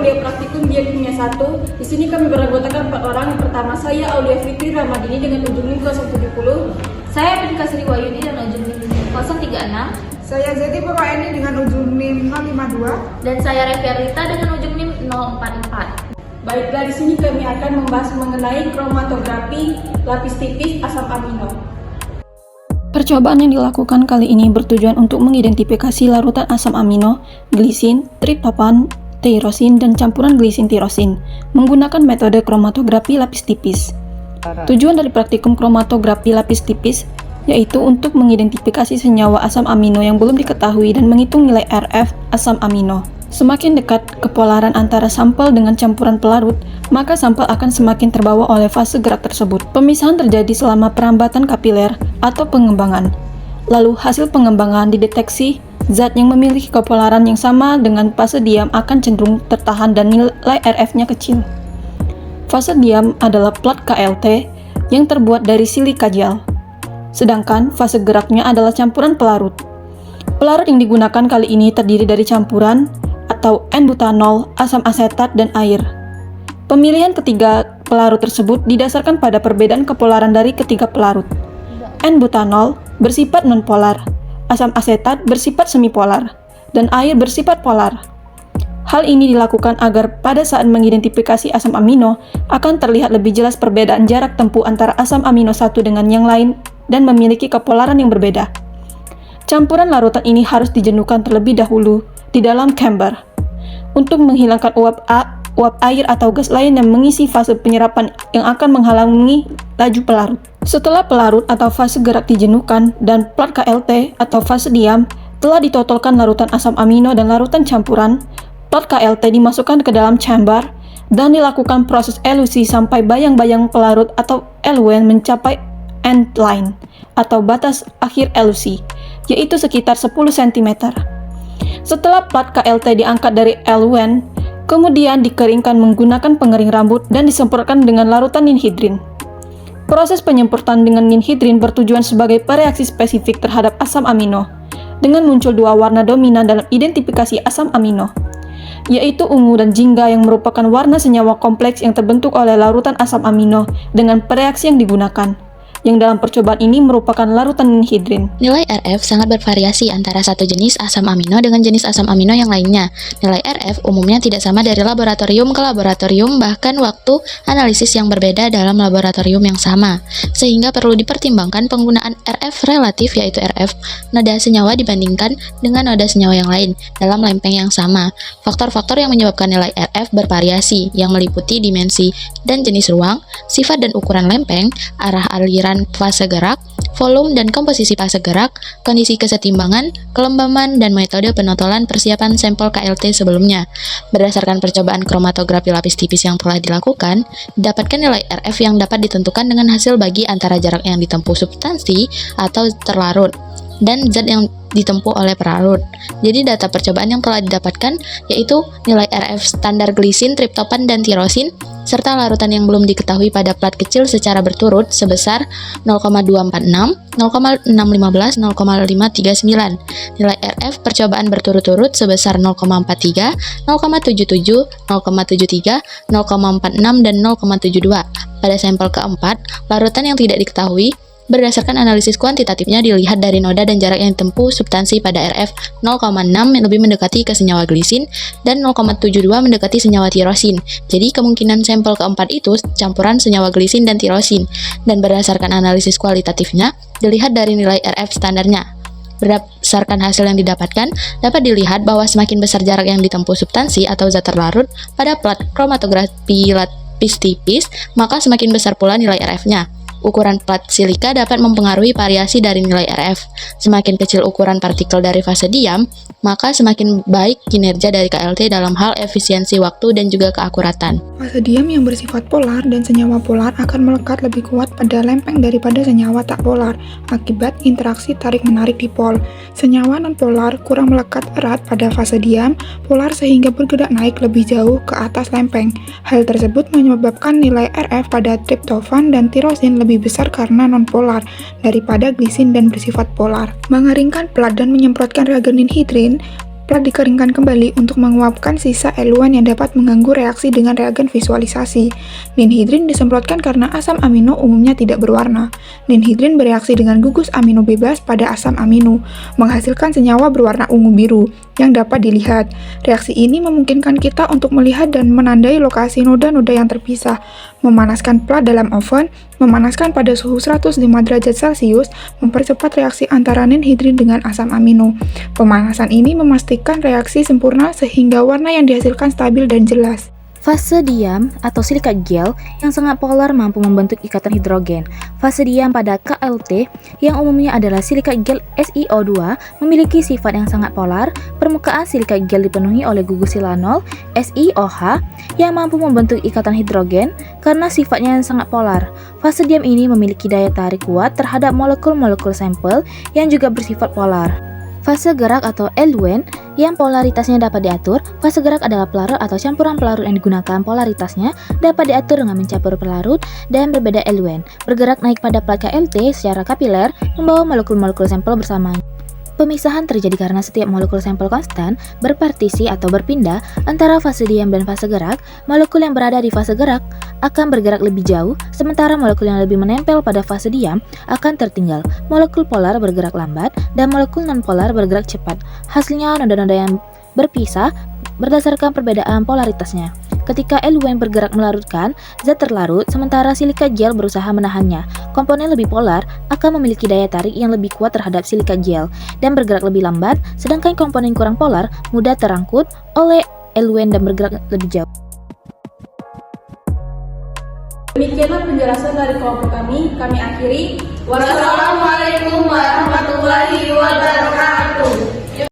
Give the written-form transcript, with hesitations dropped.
Aulia Praktikum Biokimia 1. Di sini kami beranggotakan 4 orang. Yang pertama saya Aulia Fitri Ramadini dengan ujung NIM 070. Saya Pinka Sri Wayuni dengan ujung NIM 036. Saya Zeti Purwaeni dengan ujung NIM 052. Dan saya Reviarita dengan ujung NIM 044. Baiklah, di sini kami akan membahas mengenai kromatografi lapis tipis asam amino. Percobaan yang dilakukan kali ini bertujuan untuk mengidentifikasi larutan asam amino, glisin, triptofan, tyrosin, dan campuran glisin tirosin menggunakan metode kromatografi lapis tipis. Tujuan dari praktikum kromatografi lapis tipis yaitu untuk mengidentifikasi senyawa asam amino yang belum diketahui dan menghitung nilai RF asam amino. Semakin dekat kepolaran antara sampel dengan campuran pelarut, maka sampel akan semakin terbawa oleh fase gerak tersebut. Pemisahan terjadi selama perambatan kapiler atau pengembangan. Lalu hasil pengembangan dideteksi, zat yang memiliki kepolaran yang sama dengan fase diam akan cenderung tertahan dan nilai RF-nya kecil. Fase diam adalah plat KLT yang terbuat dari silika gel. Sedangkan fase geraknya adalah campuran pelarut. Pelarut yang digunakan kali ini terdiri dari campuran atau N-butanol, asam asetat, dan air. Pemilihan ketiga pelarut tersebut didasarkan pada perbedaan kepolaran dari ketiga pelarut. N-butanol bersifat nonpolar, asam asetat bersifat semipolar, dan air bersifat polar. Hal ini dilakukan agar pada saat mengidentifikasi asam amino akan terlihat lebih jelas perbedaan jarak tempuh antara asam amino satu dengan yang lain dan memiliki kepolaran yang berbeda. Campuran larutan ini harus dijenuhkan terlebih dahulu di dalam chamber untuk menghilangkan uap air atau gas lain yang mengisi fase penyerapan yang akan menghalangi laju pelarut. Setelah pelarut atau fase gerak dijenuhkan dan plat KLT atau fase diam telah ditotolkan larutan asam amino dan larutan campuran, plat KLT dimasukkan ke dalam chamber dan dilakukan proses elusi sampai bayang-bayang pelarut atau eluent mencapai end line atau batas akhir elusi, yaitu sekitar 10 cm. Setelah plat KLT diangkat dari eluent, kemudian dikeringkan menggunakan pengering rambut dan disemprotkan dengan larutan ninhidrin. Proses penyemprotan dengan ninhidrin bertujuan sebagai pereaksi spesifik terhadap asam amino, dengan muncul dua warna dominan dalam identifikasi asam amino, yaitu ungu dan jingga yang merupakan warna senyawa kompleks yang terbentuk oleh larutan asam amino dengan pereaksi yang digunakan, yang dalam percobaan ini merupakan larutan ninhidrin. Nilai RF sangat bervariasi antara satu jenis asam amino dengan jenis asam amino yang lainnya. Nilai RF umumnya tidak sama dari laboratorium ke laboratorium, bahkan waktu analisis yang berbeda dalam laboratorium yang sama, sehingga perlu dipertimbangkan penggunaan RF relatif, yaitu RF nada senyawa dibandingkan dengan nada senyawa yang lain dalam lempeng yang sama. Faktor-faktor yang menyebabkan nilai RF bervariasi, yang meliputi dimensi dan jenis ruang, sifat dan ukuran lempeng, arah aliran fase gerak, volume dan komposisi fase gerak, kondisi kesetimbangan, kelembaman, dan metode penotolan persiapan sampel KLT sebelumnya. Berdasarkan percobaan kromatografi lapis tipis yang telah dilakukan, didapatkan nilai RF yang dapat ditentukan dengan hasil bagi antara jarak yang ditempuh substansi atau terlarut dan zat yang ditempuh oleh pelarut. Jadi data percobaan yang telah didapatkan yaitu nilai RF standar glisin, triptofan, dan tirosin serta larutan yang belum diketahui pada plat kecil secara berturut sebesar 0,246, 0,615, 0,539. Nilai RF percobaan berturut-turut sebesar 0,43, 0,77, 0,73, 0,46, dan 0,72. Pada sampel keempat, larutan yang tidak diketahui berdasarkan analisis kuantitatifnya dilihat dari noda dan jarak yang ditempuh substansi pada RF 0,6 yang lebih mendekati ke senyawa glisin dan 0,72 mendekati senyawa tirosin. Jadi kemungkinan sampel keempat itu campuran senyawa glisin dan tirosin, dan berdasarkan analisis kualitatifnya dilihat dari nilai RF standarnya. Berdasarkan hasil yang didapatkan, dapat dilihat bahwa semakin besar jarak yang ditempuh substansi atau zat terlarut pada plat kromatografi lapis tipis, maka semakin besar pula nilai RF-nya. Ukuran plat silika dapat mempengaruhi variasi dari nilai RF. Semakin kecil ukuran partikel dari fase diam, maka semakin baik kinerja dari KLT dalam hal efisiensi waktu dan juga keakuratan. Fase diam yang bersifat polar dan senyawa polar akan melekat lebih kuat pada lempeng daripada senyawa tak polar akibat interaksi tarik-menarik dipol. Senyawa non-polar kurang melekat erat pada fase diam polar sehingga bergerak naik lebih jauh ke atas lempeng. Hal tersebut menyebabkan nilai RF pada triptofan dan tirosin lebih besar karena non-polar daripada glisin dan bersifat polar. Mengeringkan plat dan menyemprotkan reagen ninhidrin Plat dikeringkan kembali untuk menguapkan sisa eluan yang dapat mengganggu reaksi dengan reagen visualisasi. Ninhidrin disemprotkan karena asam amino umumnya tidak berwarna. Ninhidrin bereaksi dengan gugus amino bebas pada asam amino, menghasilkan senyawa berwarna ungu biru yang dapat dilihat. Reaksi ini memungkinkan kita untuk melihat dan menandai lokasi noda-noda yang terpisah. Memanaskan plat dalam oven, memanaskan pada suhu 105 derajat Celcius, mempercepat reaksi antara ninhidrin dengan asam amino. Pemanasan ini memastikan reaksi sempurna sehingga warna yang dihasilkan stabil dan jelas. Fase diam atau silika gel yang sangat polar mampu membentuk ikatan hidrogen. Fase diam pada KLT yang umumnya adalah silika gel SiO2 memiliki sifat yang sangat polar. Permukaan silika gel dipenuhi oleh gugus silanol SiOH yang mampu membentuk ikatan hidrogen karena sifatnya yang sangat polar. Fase diam ini memiliki daya tarik kuat terhadap molekul-molekul sampel yang juga bersifat polar. Fase gerak atau eluen yang polaritasnya dapat diatur. Fase gerak adalah pelarut atau campuran pelarut yang digunakan polaritasnya dapat diatur dengan mencampur pelarut dan berbeda eluen. Bergerak naik pada plat KLT secara kapiler membawa molekul-molekul sampel bersamanya. Pemisahan terjadi karena setiap molekul sampel konstan berpartisi atau berpindah antara fase diam dan fase gerak. Molekul yang berada di fase gerak akan bergerak lebih jauh, sementara molekul yang lebih menempel pada fase diam akan tertinggal. Molekul polar bergerak lambat dan molekul non-polar bergerak cepat. Hasilnya noda-noda yang berpisah berdasarkan perbedaan polaritasnya. Ketika eluen bergerak melarutkan zat terlarut, sementara silika gel berusaha menahannya. Komponen lebih polar akan memiliki daya tarik yang lebih kuat terhadap silika gel dan bergerak lebih lambat, sedangkan komponen kurang polar mudah terangkut oleh eluen dan bergerak lebih jauh. Demikianlah penjelasan dari kelompok kami akhiri. Wassalamualaikum